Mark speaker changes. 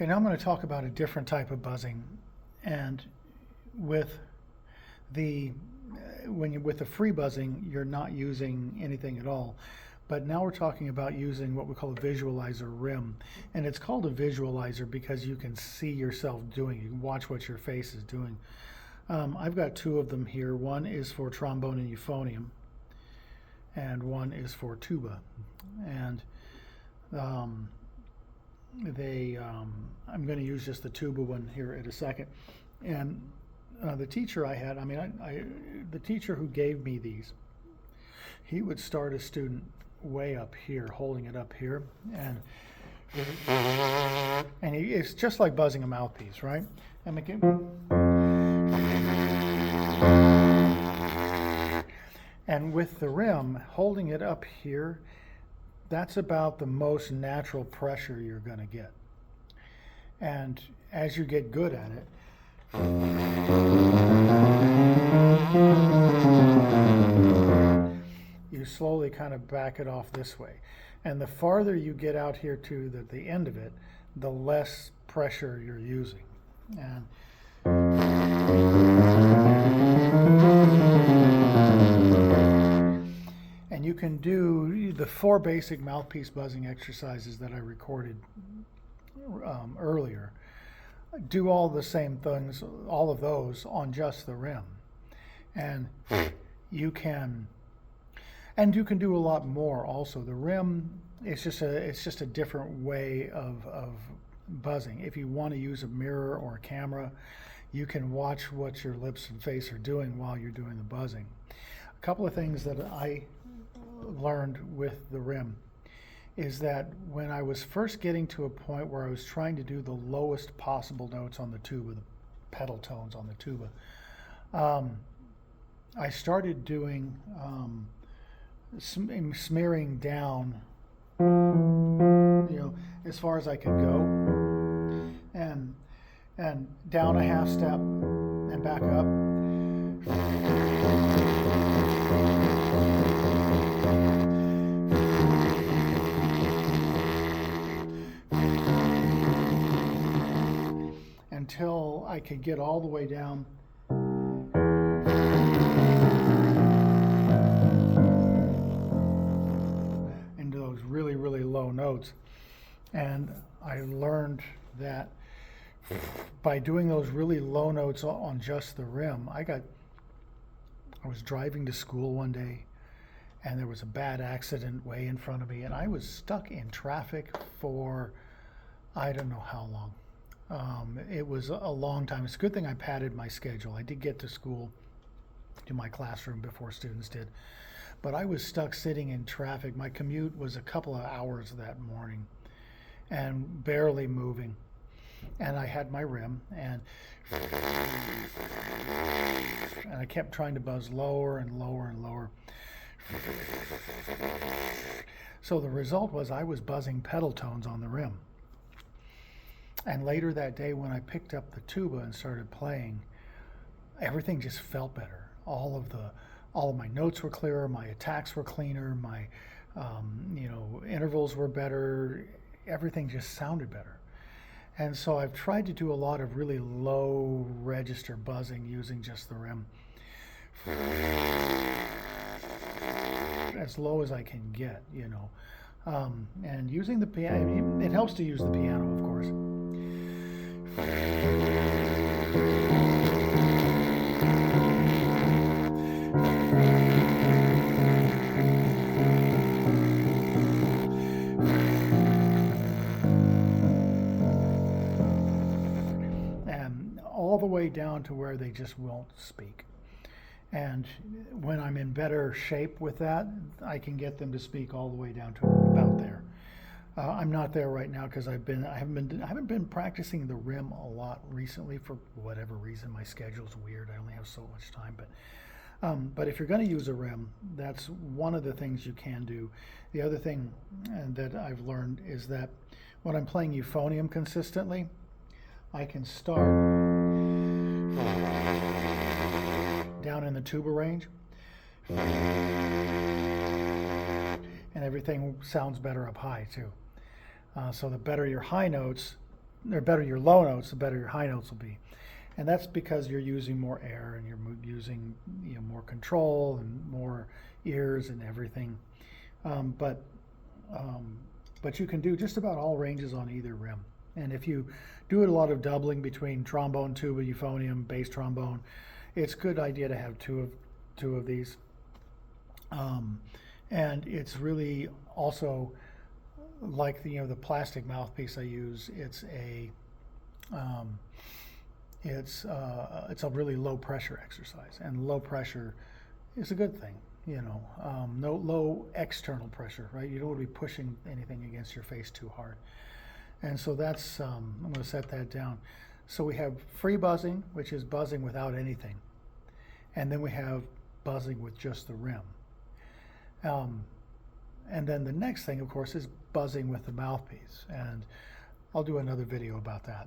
Speaker 1: Okay, now I'm going to talk about a different type of buzzing, and with the with the free buzzing, you're not using anything at all. But now we're talking about using what we call a visualizer rim, and it's called a visualizer because you can see yourself doing. You can watch what your face is doing. I've got two of them here. One is for trombone and euphonium, and one is for tuba, and I'm going to use just the tuba one here in a second. And the teacher I had, the teacher who gave me these, he would start a student way up here, holding it up here, and it's just like buzzing a mouthpiece, right? And with the rim, holding it up here, that's about the most natural pressure you're going to get. And as you get good at it, you slowly kind of back it off this way. And the farther you get out here to the end of it, the less pressure you're using. And you can do the 4 basic mouthpiece buzzing exercises that I recorded earlier. Do all the same things, all of those on just the rim. And you can do a lot more also. The rim it's just a different way of buzzing. If you want to use a mirror or a camera, you can watch what your lips and face are doing while you're doing the buzzing. A couple of things that I learned with the rim is that when I was first getting to a point where I was trying to do the lowest possible notes on the tuba, the pedal tones on the tuba, I started doing smearing down, as far as I could go, and down a half step and back up. Until I could get all the way down into those really, really low notes. And I learned that by doing those really low notes on just the rim, I was driving to school one day, and there was a bad accident way in front of me, and I was stuck in traffic for I don't know how long. It was a long time. It's a good thing I padded my schedule. I did get to school, to my classroom before students did. But I was stuck sitting in traffic. My commute was a couple of hours that morning and barely moving. And I had my rim, and I kept trying to buzz lower and lower and lower. So the result was I was buzzing pedal tones on the rim. And later that day, when I picked up the tuba and started playing, everything just felt better. All of my notes were clearer, my attacks were cleaner, my intervals were better. Everything just sounded better. And so I've tried to do a lot of really low register buzzing using just the rim, as low as I can get, and using the piano. It helps to use the piano, of course. And all the way down to where they just won't speak. And when I'm in better shape with that, I can get them to speak all the way down to about there. I'm not there right now because I haven't been practicing the rim a lot recently for whatever reason. My schedule's weird. I only have so much time. But if you're going to use a rim, that's one of the things you can do. The other thing that I've learned is that when I'm playing euphonium consistently, I can start down in the tuba range, and everything sounds better up high too. So the better your high notes, or better your low notes, the better your high notes will be. And that's because you're using more air and you're using more control and more ears and everything. Um, but but you can do just about all ranges on either rim. And if you do a lot of doubling between trombone, tuba, euphonium, bass trombone, it's a good idea to have two of these. And it's really also like the plastic mouthpiece I use. Um, it's a really low pressure exercise, and low pressure is a good thing. No low external pressure, right? You don't want to be pushing anything against your face too hard. And so that's I'm going to set that down. So we have free buzzing, which is buzzing without anything, and then we have buzzing with just the rim. And then the next thing, of course, is buzzing with the mouthpiece, and I'll do another video about that.